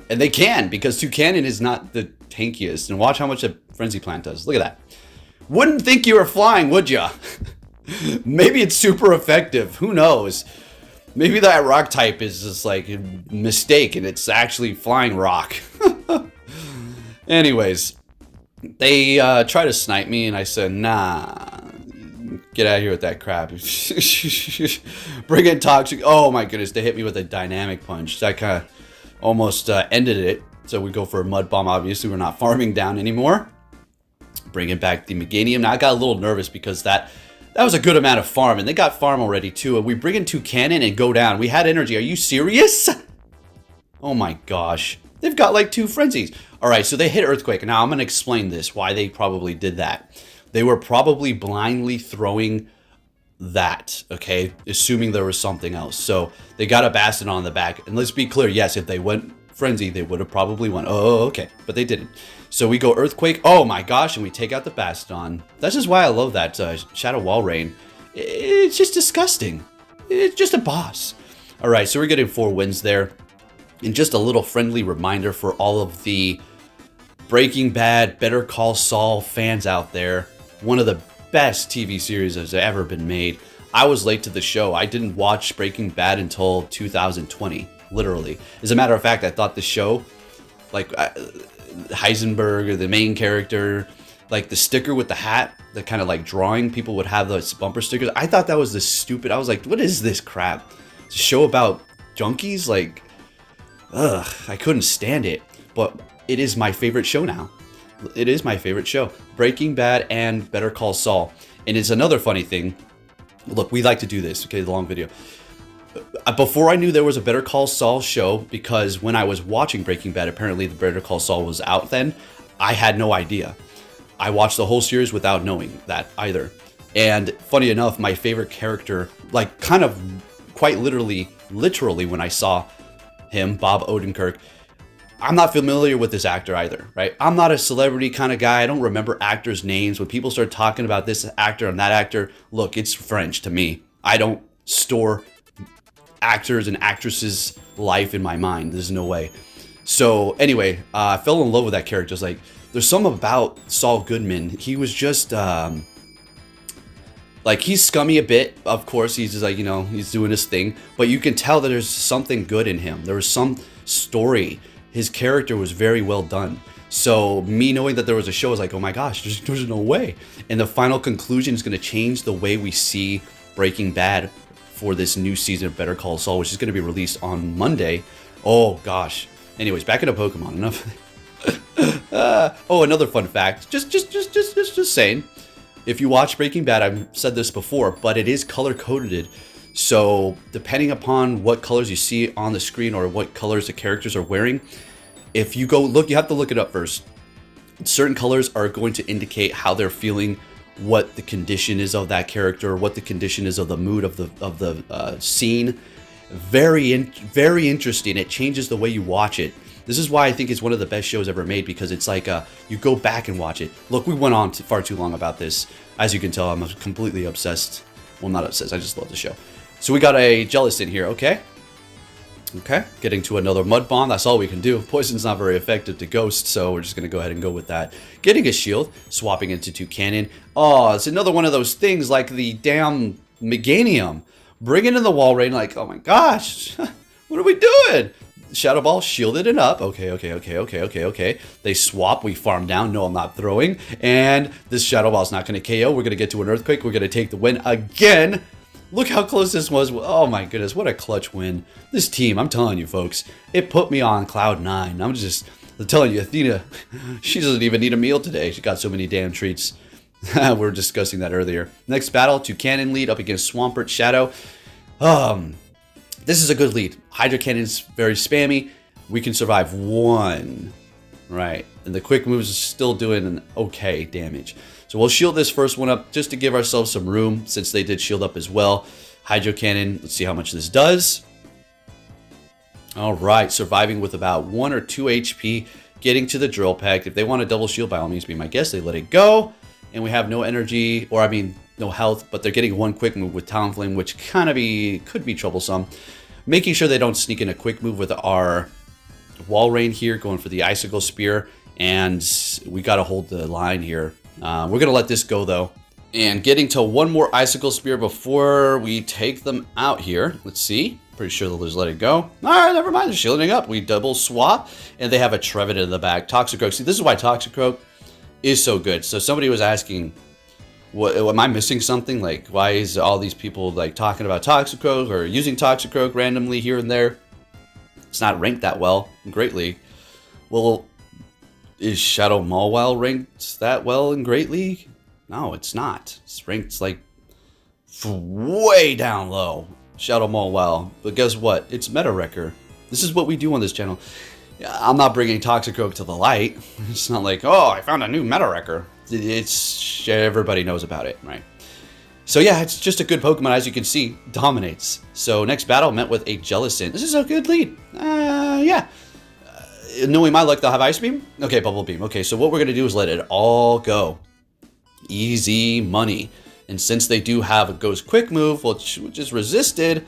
And they can, because Toucannon is not the tankiest. And watch how much a Frenzy Plant does. Look at that. Wouldn't think you were flying, would ya? Maybe it's super effective. Who knows? Maybe that rock type is just like a mistake and it's actually flying rock. Anyways, they try to snipe me and I said, nah. Get out of here with that crap. Bring in Toxic. Oh my goodness, they hit me with a dynamic punch. That kind of almost ended it. So we go for a Mud Bomb. Obviously, we're not farming down anymore. Bringing back the Meganium. Now I got a little nervous because that was a good amount of farm. And they got farm already too. And we bring in Toucannon and go down. We had energy. Are you serious? Oh my gosh. They've got like 2 frenzies. Alright, so they hit Earthquake. Now I'm going to explain this. Why they probably did that. They were probably blindly throwing that, okay? Assuming there was something else. So they got a Bastion on the back. And let's be clear, yes, if they went Frenzy, they would have probably won. Oh, okay. But they didn't. So we go Earthquake. Oh my gosh, and we take out the Bastion. That's just why I love that Shadow Walrein. It's just disgusting. It's just a boss. All right, so we're getting 4 wins there. And just a little friendly reminder for all of the Breaking Bad, Better Call Saul fans out there. One of the best TV series that's ever been made. I was late to the show. I didn't watch Breaking Bad until 2020, literally. As a matter of fact, I thought the show, like Heisenberg, or the main character, like the sticker with the hat, the kind of like drawing, people would have those bumper stickers. I thought that was the stupid. I was like, what is this crap? It's a show about junkies? Like, ugh, I couldn't stand it. But it is my favorite show now. It is my favorite show. Breaking Bad and Better Call Saul. And it's another funny thing. Look, we like to do this, okay, the long video. Before I knew there was a Better Call Saul show, because when I was watching Breaking Bad, apparently the Better Call Saul was out then, I had no idea. I watched the whole series without knowing that either. And funny enough, my favorite character, like kind of quite literally when I saw him, Bob Odenkirk, I'm not familiar with this actor either, right? I'm not a celebrity kind of guy. I don't remember actors' names. When people start talking about this actor and that actor, look, it's French to me. I don't store actors and actresses' life in my mind. There's no way. So anyway, I fell in love with that character. It's like, there's something about Saul Goodman. He was just, like, he's scummy a bit. Of course, he's just like, you know, he's doing his thing. But you can tell that there's something good in him. There was some story. His character was very well done. So me knowing that there was a show, I was like, oh my gosh, there's no way. And the final conclusion is going to change the way we see Breaking Bad for this new season of Better Call Saul, which is going to be released on Monday. Oh gosh. Anyways, back into Pokemon. Enough. Oh, another fun fact. Just saying. If you watch Breaking Bad, I've said this before, but it is color coded. So depending upon what colors you see on the screen or what colors the characters are wearing, if you go look, you have to look it up first. Certain colors are going to indicate how they're feeling, what the condition is of that character, what the condition is of the mood of the scene. Very interesting. It changes the way you watch it. This is why I think it's one of the best shows ever made, because it's like you go back and watch it. Look, we went on far too long about this. As you can tell, I'm completely obsessed. Well, not obsessed. I just love the show. So we got a Jellicent here, okay? Okay, getting to another Mud Bomb. That's all we can do. Poison's not very effective to Ghost, so we're just going to go ahead and go with that. Getting a Shield, swapping into Toucannon. Oh, it's another one of those things like the damn Meganium. Bringing in the Wall Rain, like, oh my gosh, what are we doing? Shadow Ball shielded and up. Okay. They swap. We farm down. No, I'm not throwing. And this Shadow Ball's not going to KO. We're going to get to an Earthquake. We're going to take the win again. Look how close this was. Oh my goodness, what a clutch win. This team, I'm telling you folks, it put me on cloud 9. I'm telling you, Athena, she doesn't even need a meal today. She got so many damn treats. We were discussing that earlier. Next battle, Toucannon lead up against Swampert Shadow. This is a good lead. Hydro Cannon's very spammy. We can survive 1. Right. And the quick moves is still doing an okay damage. So we'll shield this first one up just to give ourselves some room, since they did shield up as well. Hydro Cannon, let's see how much this does. All right, surviving with about 1 or 2 HP, getting to the Drill Peck. If they want a double shield, by all means be my guest. They let it go. And we have no energy, or I mean, no health, but they're getting 1 quick move with Talonflame, which could be troublesome. Making sure they don't sneak in a quick move with our Wall Rain here, going for the Icicle Spear. And we got to hold the line here. We're going to let this go, though. And getting to 1 more Icicle Spear before we take them out here. Let's see. Pretty sure they'll just let it go. All right, never mind. They're shielding up. We double swap. And they have a Trevenant in the back. Toxicroak. See, this is why Toxicroak is so good. So somebody was asking, am I missing something? Like, why is all these people like talking about Toxicroak or using Toxicroak randomly here and there? It's not ranked that well in Great League. Well, is Shadow Mawile ranked that well in Great League? No, it's not. It's ranked like way down low. Shadow Mawile. But guess what? It's Meta Wrecker. This is what we do on this channel. I'm not bringing Toxicroak to the light. It's not like, oh, I found a new Meta Wrecker. It's everybody knows about it, right? So yeah, it's just a good Pokemon, as you can see, dominates. So next battle met with a Jellicent. This is a good lead. Yeah. Knowing my luck, they'll have Ice Beam. Okay, Bubble Beam. Okay, so what we're gonna do is let it all go. Easy money. And since they do have a Ghost Quick move, which is resisted,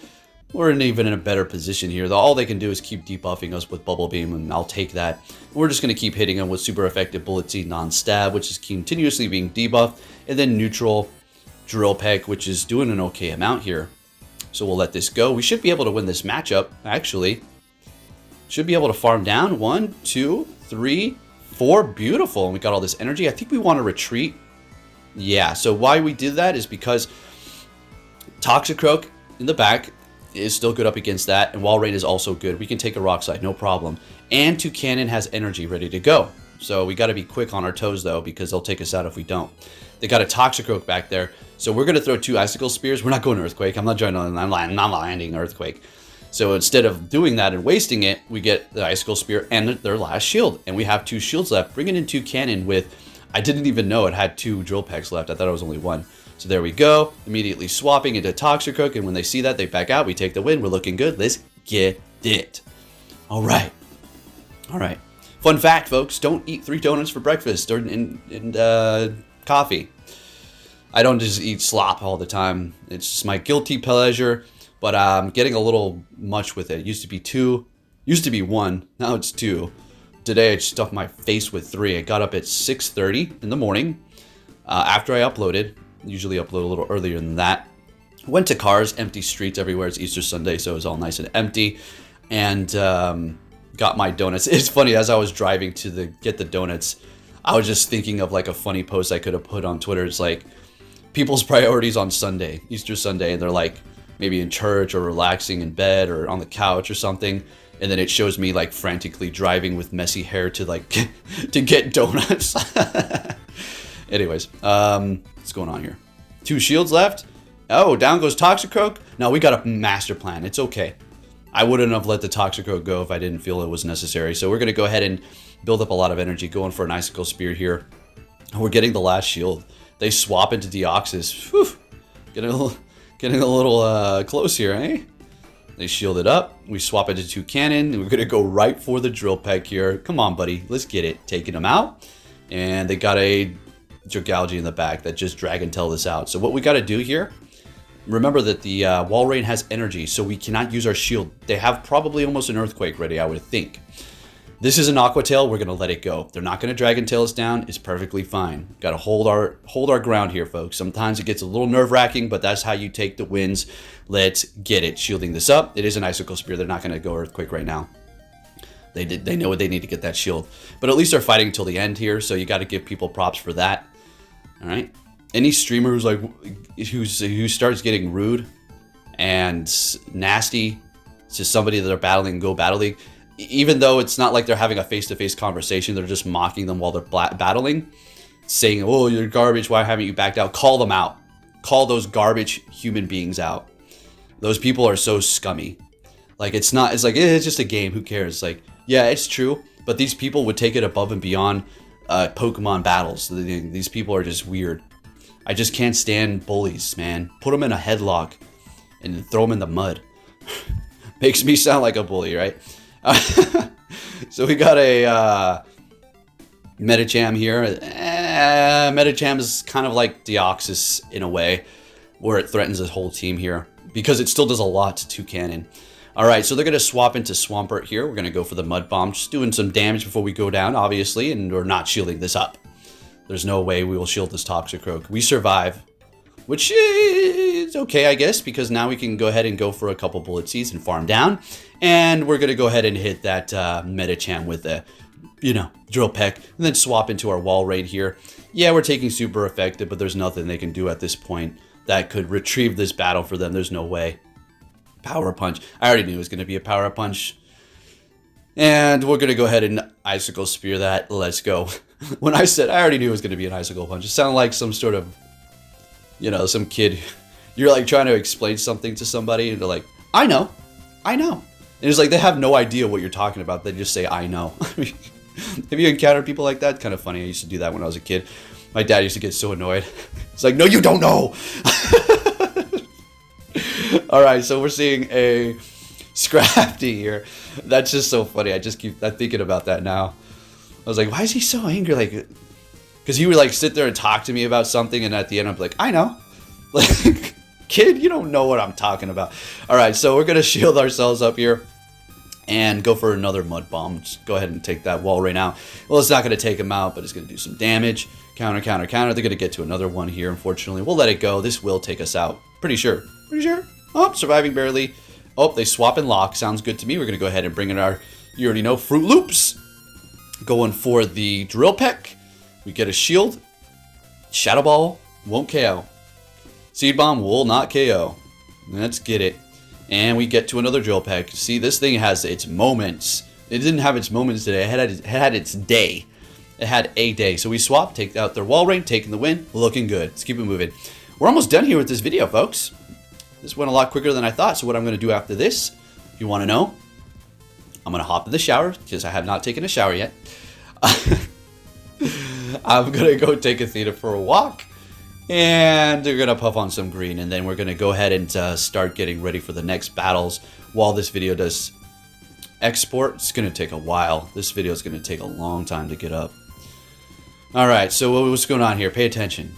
we're even in a better position here. All they can do is keep debuffing us with Bubble Beam, and I'll take that. We're just going to keep hitting them with super effective Bullet Seed non-stab, which is continuously being debuffed, and then neutral Drill Peck, which is doing an okay amount here. So we'll let this go. We should be able to win this matchup, actually. Should be able to farm down. 1, 2, 3, 4. Beautiful. And we got all this energy. I think we want to retreat. Yeah, so why we did that is because Toxicroak in the back is still good up against that, and Walrein is also good. We can take a Rock Slide, no problem. And Toucannon has energy ready to go. So we got to be quick on our toes, though, because they'll take us out if we don't. They got a Toxicroak back there, so we're going to throw 2 Icicle Spears. We're not going Earthquake. I'm not landing Earthquake. So instead of doing that and wasting it, we get the Icicle Spear and their last shield. And we have 2 shields left, bringing in Toucannon with... I didn't even know it had 2 Drill Pecks left. I thought it was only 1. So there we go. Immediately swapping into Toxicroak, and when they see that, they back out. We take the win. We're looking good. Let's get it. All right. All right. Fun fact, folks. Don't eat 3 donuts for breakfast or coffee. I don't just eat slop all the time. It's just my guilty pleasure, but I'm getting a little much with it. It used to be 2. Used to be 1. Now it's 2. Today I stuffed my face with 3. I got up at 6:30 in the morning after I uploaded. Usually upload a little earlier than that. Went to cars, empty streets everywhere. It's Easter Sunday, so it was all nice and empty. And got my donuts. It's funny, as I was driving to get the donuts, I was just thinking of like a funny post I could have put on Twitter. It's like people's priorities on Sunday, Easter Sunday, and they're like maybe in church or relaxing in bed or on the couch or something. And then it shows me like frantically driving with messy hair to like to get donuts. Anyways, what's going on here? 2 shields left. Oh, down goes Toxicroak. No, we got a master plan. It's okay. I wouldn't have let the Toxicroak go if I didn't feel it was necessary. So we're going to go ahead and build up a lot of energy, going for an Icicle Spear here. We're getting the last shield. They swap into Deoxys. Whew. Getting a little close here, eh? They shield it up. We swap into Toucannon, and we're going to go right for the Drill Peck here. Come on, buddy. Let's get it. Taking them out. And they got a Dragalge in the back that just Dragon Tail this out. So what we got to do here, remember that the Walrein has energy, so we cannot use our shield. They have probably almost an Earthquake ready, I would think. This is an Aqua Tail. We're going to let it go. They're not going to Dragon Tail us down. It's perfectly fine. Got to hold our ground here, folks. Sometimes it gets a little nerve-wracking, but that's how you take the wins. Let's get it. Shielding this up. It is an Icicle Spear. They're not going to go Earthquake right now. They know what they need to get that shield. But at least they're fighting until the end here, so you got to give people props for that. All right. Any streamer who's like who starts getting rude and nasty to somebody that they're battling in Go Battle League, even though it's not like they're having a face-to-face conversation, they're just mocking them while they're battling, saying, "Oh, you're garbage. Why haven't you backed out?" Call them out. Call those garbage human beings out. Those people are so scummy. Like it's like it's just a game. Who cares? Like, yeah, it's true, but these people would take it above and beyond Pokemon battles. These people are just weird. I just can't stand bullies, man. Put them in a headlock and throw them in the mud. Makes me sound like a bully, right? So we got a Medicham here. Medicham is kind of like Deoxys in a way, where it threatens the whole team here because it still does a lot to Toucannon. All right, so they're going to swap into Swampert here. We're going to go for the Mud Bomb, just doing some damage before we go down, obviously, and we're not shielding this up. There's no way we will shield this Toxicroak. We survive, which is okay, I guess, because now we can go ahead and go for a couple Bullet Seeds and farm down. And we're going to go ahead and hit that Medicham with a, Drill Peck, and then swap into our Walrein here. Yeah, we're taking super effective, but there's nothing they can do at this point that could retrieve this battle for them. There's no way. Power Punch. I already knew it was going to be a Power Punch. And we're going to go ahead and Icicle Spear that. Let's go. When I said I already knew it was going to be an Icicle Punch, it sounded like some sort of, some kid. You're like trying to explain something to somebody and they're like, I know. And it's like they have no idea what you're talking about. They just say, I know. Have you encountered people like that? Kind of funny. I used to do that when I was a kid. My dad used to get so annoyed. It's like, no, you don't know. All right, so we're seeing a Scrafty here. That's just so funny. I just keep thinking about that now. I was like, why is he so angry? Like, because he would like sit there and talk to me about something, and at the end I'm like, I know. Like, Kid, you don't know what I'm talking about. All right, so we're going to shield ourselves up here and go for another Mud Bomb. Just go ahead and take that wall right now. Well, it's not going to take him out, but it's going to do some damage. Counter, counter, counter. They're going to get to another one here, unfortunately. We'll let it go. This will take us out. Pretty sure. Pretty sure. Oh, surviving barely. Oh, they swap and lock. Sounds good to me. We're going to go ahead and bring in our, you already know, Fruit Loops. Going for the Drill Peck. We get a shield. Shadow Ball won't KO. Seed Bomb will not KO. Let's get it. And we get to another Drill Peck. See, this thing has its moments. It didn't have its moments today. It had its day. It had a day. So we swap, take out their wall ring, taking the win. Looking good. Let's keep it moving. We're almost done here with this video, folks. This went a lot quicker than I thought. So what I'm going to do after this, if you want to know, I'm going to hop in the shower because I have not taken a shower yet. I'm going to go take Athena for a walk. And they're going to puff on some green. And then we're going to go ahead and start getting ready for the next battles. While this video does export, it's going to take a while. This video is going to take a long time to get up. Alright, so what's going on here? Pay attention.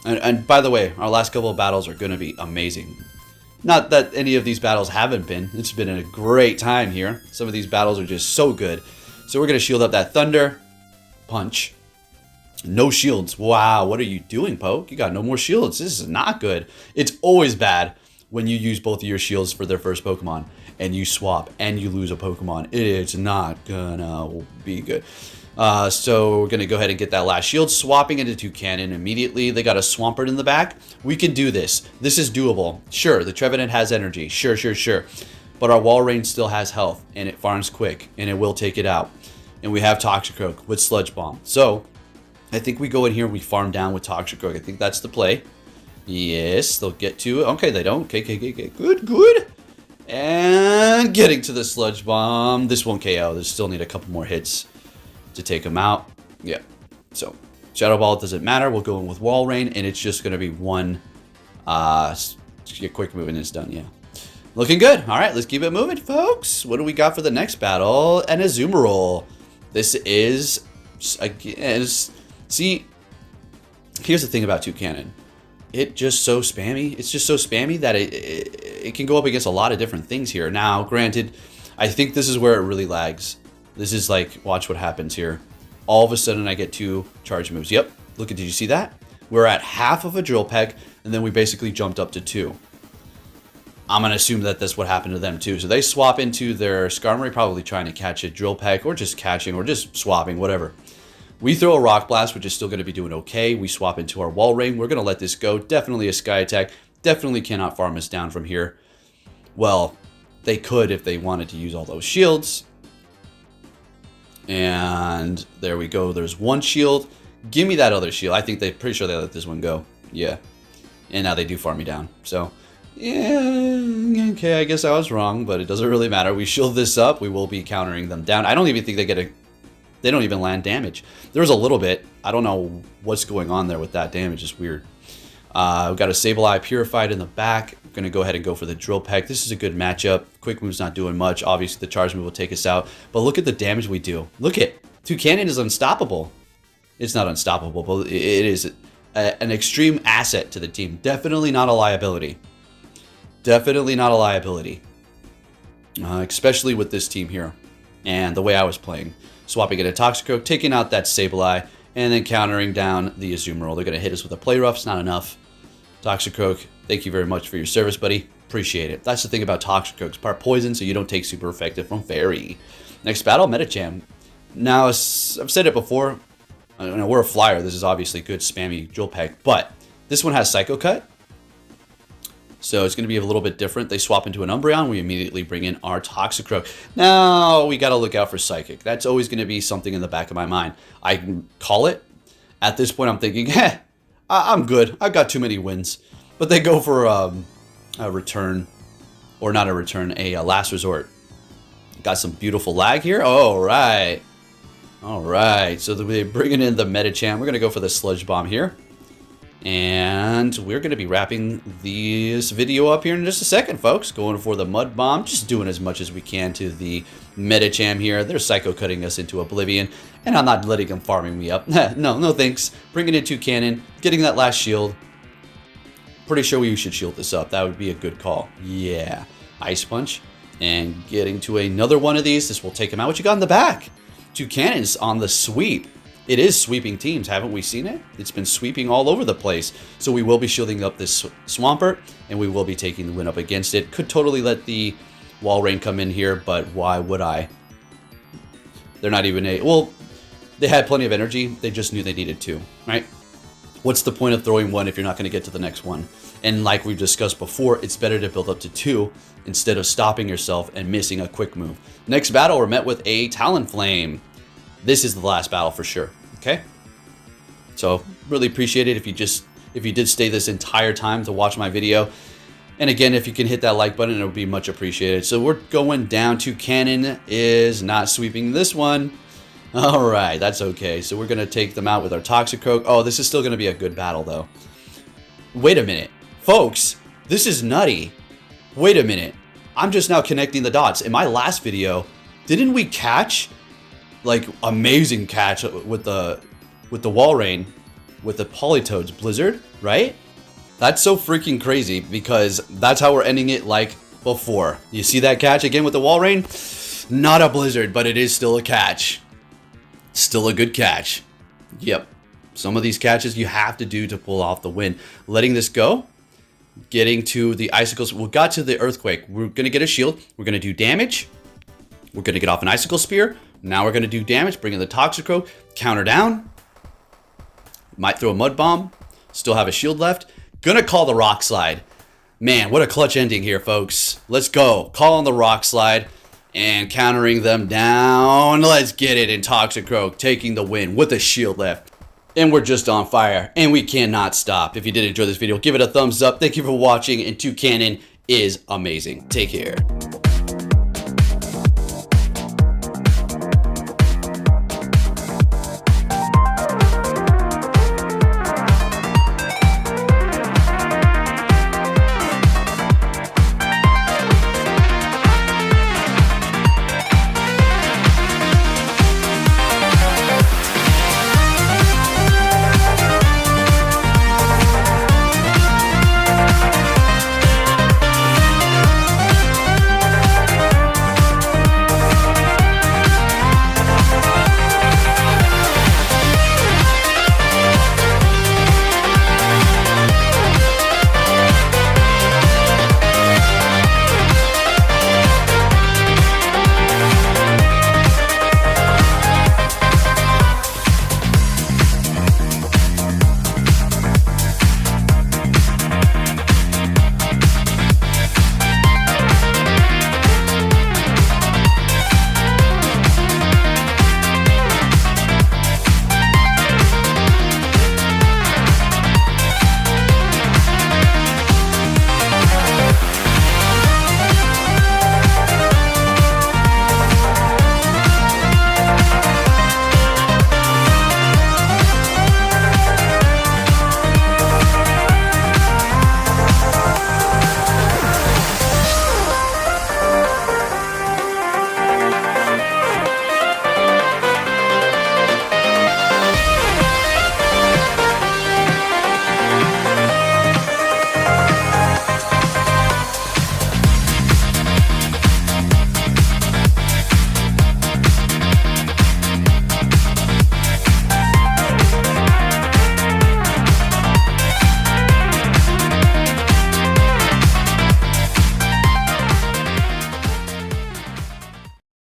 And by the way, our last couple of battles are going to be amazing. Not that any of these battles haven't been. It's been a great time here. Some of these battles are just so good. So we're going to shield up that Thunder. Punch. No shields. Wow, what are you doing, Poke? You got no more shields. This is not good. It's always bad when you use both of your shields for their first Pokemon and you swap and you lose a Pokemon. It's not gonna be good. So we're gonna go ahead and get that last shield, swapping into Toucannon immediately. They got a Swampert in the back. We can do this. This is doable. Sure, the Trevenant has energy. Sure. But our Walrein still has health and it farms quick and it will take it out. And we have Toxicroak with Sludge Bomb. So I think we go in here and we farm down with Toxicroak. I think that's the play. Yes, they'll get to it. Okay, they don't. Okay. Good. And getting to the Sludge Bomb. This won't KO. They still need a couple more hits to take him out. Yeah. So, Shadow Ball doesn't matter. We'll go in with Walrein, and it's just going to be one quick move and it's done. Yeah. Looking good. All right, let's keep it moving, folks. What do we got for the next battle? An Azumarill. This is, again, see, here's the thing about Toucannon. It's just so spammy. It's just so spammy that it can go up against a lot of different things here. Now, granted, I think this is where it really lags. This is like, watch what happens here. All of a sudden, I get 2 charge moves. Yep, look at, did you see that? We're at half of a Drill Peck, and then we basically jumped up to 2. I'm going to assume that that's what happened to them too. So they swap into their Skarmory, probably trying to catch a Drill Peck, or just catching, or just swapping, whatever. We throw a Rock Blast, which is still going to be doing okay. We swap into our Walrein. We're going to let this go. Definitely a Sky Attack. Definitely cannot farm us down from here. Well, they could if they wanted to use all those shields. And there we go. There's one shield. Give me that other shield. I think they're pretty sure they let this one go. Yeah. And now they do farm me down. So, yeah, okay, I guess I was wrong, but it doesn't really matter. We shield this up. We will be countering them down. I don't even think they don't even land damage. There was a little bit. I don't know what's going on there with that damage. It's weird. We've got a Sableye Purified in the back. We're going to go ahead and go for the Drill Peck. This is a good matchup. Quick Move's not doing much. Obviously, the Charge Move will take us out. But look at the damage we do. Look at Toucannon is unstoppable. It's not unstoppable, but it is an extreme asset to the team. Definitely not a liability. Definitely not a liability. Especially with this team here. And the way I was playing. Swapping it a Toxicroak, taking out that Sableye, and then countering down the Azumarill. They're going to hit us with a Play Rough. It's not enough. Toxicroak, thank you very much for your service, buddy. Appreciate it. That's the thing about Toxicroak. It's part poison, so you don't take super effective from Fairy. Next battle, Medicham. Now, I've said it before. I know we're a flyer. This is obviously good spammy Drill Peck, but this one has Psycho Cut. So it's going to be a little bit different. They swap into an Umbreon. We immediately bring in our Toxicroak. Now, we got to look out for Psychic. That's always going to be something in the back of my mind. I can call it. At this point, I'm thinking, I'm good. I've got too many wins. But they go for a return. Or not a return, a last resort. Got some beautiful lag here. All right. All right. So they're bringing in the Medicham. We're going to go for the Sludge Bomb here. And we're going to be wrapping this video up here in just a second, folks. Going for the Mud Bomb, just doing as much as we can to the Medicham here. They're Psycho Cutting us into oblivion, and I'm not letting them farming me up. No thanks. Bringing in Toucannon, getting that last shield. Pretty sure we should shield this up. That would be a good call. Yeah. Ice Punch. And getting to another one of these. This will take him out. What you got in the back? Toucannon's on the sweep. It is sweeping teams. Haven't we seen it? It's been sweeping all over the place. So we will be shielding up this Swampert. And we will be taking the win up against it. Could totally let the Wall Rain come in here. But why would I? They're not even a... Well, they had plenty of energy. They just knew they needed to. Right? What's the point of throwing one if you're not going to get to the next one? And like we've discussed before, it's better to build up to 2 instead of stopping yourself and missing a quick move. Next battle, we're met with a Talonflame. This is the last battle for sure. Okay? So really appreciate it if you did stay this entire time to watch my video. And again, if you can hit that like button, it would be much appreciated. So we're going down. Toucannon is not sweeping this one. All right, that's okay. So we're going to take them out with our Toxicroak. Oh, this is still going to be a good battle, though. Wait a minute. Folks, this is nutty. Wait a minute. I'm just now connecting the dots. In my last video, didn't we catch, like, amazing catch with the Wall Rain, with the Politoed's Blizzard, right? That's so freaking crazy because that's how we're ending it like before. You see that catch again with the Wall Rain? Not a Blizzard, but it is still a catch. Still a good catch. Yep. Some of these catches you have to do to pull off the win. Letting this go. Getting to the Icicles. We got to the Earthquake. We're going to get a shield. We're going to do damage. We're going to get off an Icicle Spear. Now we're going to do damage. Bring in the Toxicroak. Counter down. Might throw a Mud Bomb. Still have a shield left. Gonna call the Rock Slide. Man, what a clutch ending here, folks. Let's go. Call on the Rock Slide. And countering them down. Let's get it in Toxicroak. Taking the win with a shield left. And we're just on fire. And we cannot stop. If you did enjoy this video, give it a thumbs up. Thank you for watching. And Toucannon is amazing. Take care.